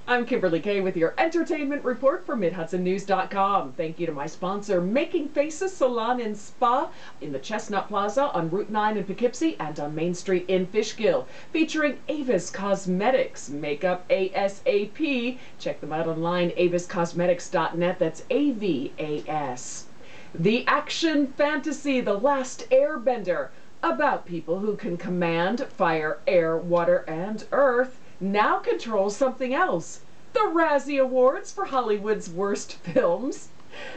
I'm Kimberly Kay with your entertainment report for MidHudsonNews.com. Thank you to my sponsor, Making Faces Salon and Spa in the Chestnut Plaza on Route 9 in Poughkeepsie and on Main Street in Fishkill, featuring Avis Cosmetics, Makeup ASAP. Check them out online, aviscosmetics.net. That's AVAS. The action fantasy, The Last Airbender, about people who can command fire, air, water, and earth, now controls something else. The Razzie Awards for Hollywood's worst films.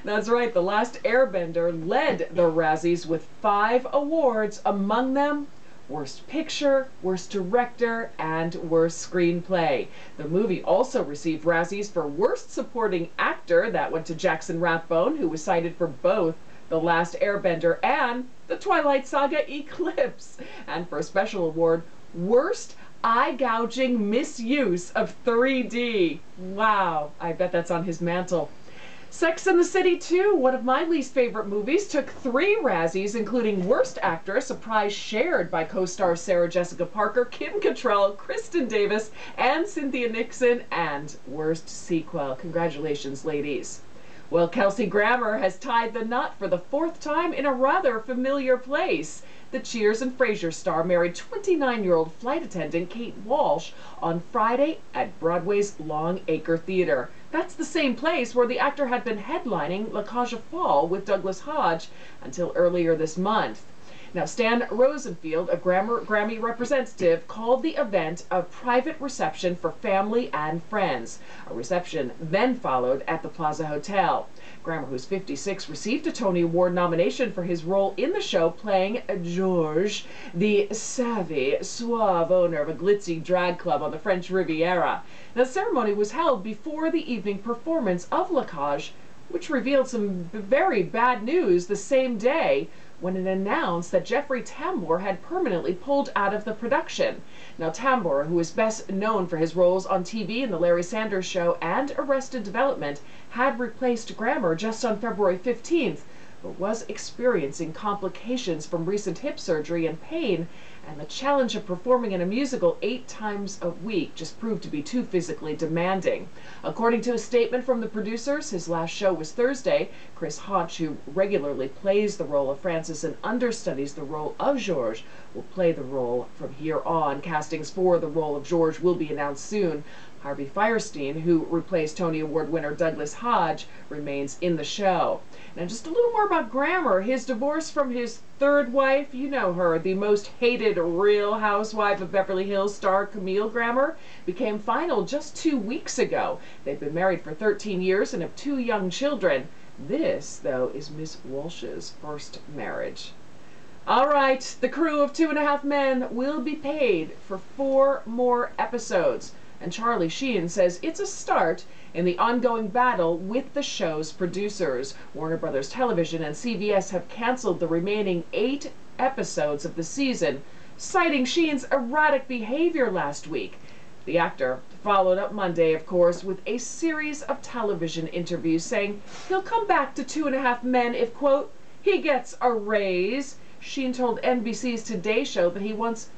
That's right, The Last Airbender led the Razzies with 5 awards, among them Worst Picture, Worst Director, and Worst Screenplay. The movie also received Razzies for Worst Supporting Actor. That went to Jackson Rathbone, who was cited for both The Last Airbender and the Twilight Saga Eclipse. And for a special award, Worst Eye-Gouging Misuse of 3D. Wow, I bet that's on his mantle. Sex and the City 2, one of my least favorite movies, took 3 Razzies, including Worst Actress, a prize shared by co-stars Sarah Jessica Parker, Kim Cattrall, Kristen Davis, and Cynthia Nixon, and Worst Sequel. Congratulations, ladies. Well, Kelsey Grammer has tied the knot for the 4th time in a rather familiar place. The Cheers and Frasier star married 29-year-old flight attendant Kate Walsh on Friday at Broadway's Long Acre Theater. That's the same place where the actor had been headlining La Cage aux Folles with Douglas Hodge until earlier this month. Now, Stan Rosenfield, a Grammy representative, called the event a private reception for family and friends. A reception then followed at the Plaza Hotel. Grammer, who's 56, received a Tony Award nomination for his role in the show playing Georges, the savvy, suave owner of a glitzy drag club on the French Riviera. The ceremony was held before the evening performance of La Cage, which revealed some very bad news the same day when it announced that Jeffrey Tambor had permanently pulled out of the production. Now, Tambor, who is best known for his roles on TV in The Larry Sanders Show and Arrested Development, had replaced Grammer just on February 15th, but was experiencing complications from recent hip surgery and pain, and the challenge of performing in a musical 8 times a week just proved to be too physically demanding. According to a statement from the producers, his last show was Thursday. Chris Hodge, who regularly plays the role of Francis and understudies the role of Georges, will play the role from here on. Castings for the role of Georges will be announced soon. Harvey Fierstein, who replaced Tony Award winner Douglas Hodge, remains in the show. Now, just a little more about Grammer. His divorce from his 3rd wife, you know her, the most hated Real Housewife of Beverly Hills star Camille Grammer, became final just 2 weeks ago. They've been married for 13 years and have 2 young children. This, though, is Miss Walsh's first marriage. All right, the crew of 2.5 Men will be paid for 4 more episodes. And Charlie Sheen says it's a start in the ongoing battle with the show's producers. Warner Brothers Television and CBS have canceled the remaining 8 episodes of the season, citing Sheen's erratic behavior last week. The actor followed up Monday, of course, with a series of television interviews saying he'll come back to 2.5 Men if, quote, he gets a raise. Sheen told NBC's Today Show that he wants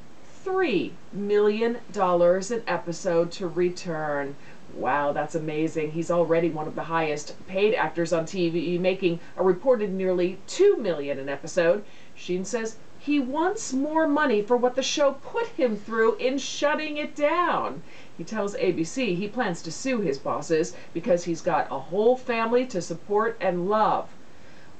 $3 million an episode to return. Wow, that's amazing. He's already one of the highest paid actors on TV, making a reported nearly $2 million an episode. Sheen says he wants more money for what the show put him through in shutting it down. He tells ABC he plans to sue his bosses because he's got a whole family to support and love.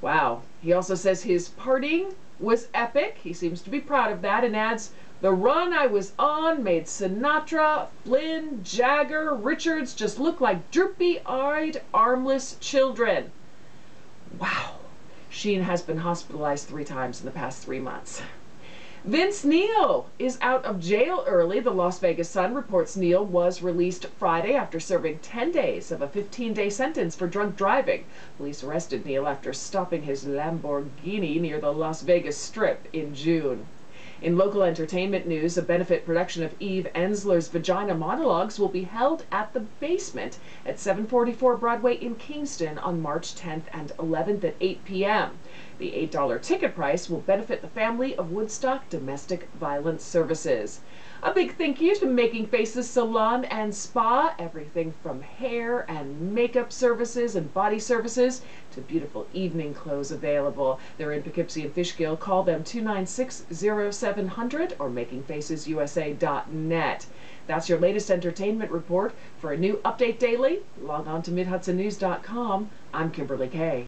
Wow. He also says his partying was epic. He seems to be proud of that and adds, the run I was on made Sinatra, Flynn, Jagger, Richards just look like droopy-eyed, armless children. Wow. Sheen has been hospitalized 3 times in the past 3 months. Vince Neil is out of jail early. The Las Vegas Sun reports Neil was released Friday after serving 10 days of a 15-day sentence for drunk driving. Police arrested Neil after stopping his Lamborghini near the Las Vegas Strip in June. In local entertainment news, a benefit production of Eve Ensler's Vagina Monologues will be held at the Basement at 744 Broadway in Kingston on March 10th and 11th at 8 p.m. The $8 ticket price will benefit the family of Woodstock Domestic Violence Services. A big thank you to Making Faces Salon and Spa. Everything from hair and makeup services and body services to beautiful evening clothes available. They're in Poughkeepsie and Fishkill. Call them 296-0700 or makingfacesusa.net. That's your latest entertainment report. For a new update daily, log on to MidHudsonNews.com. I'm Kimberly Kay.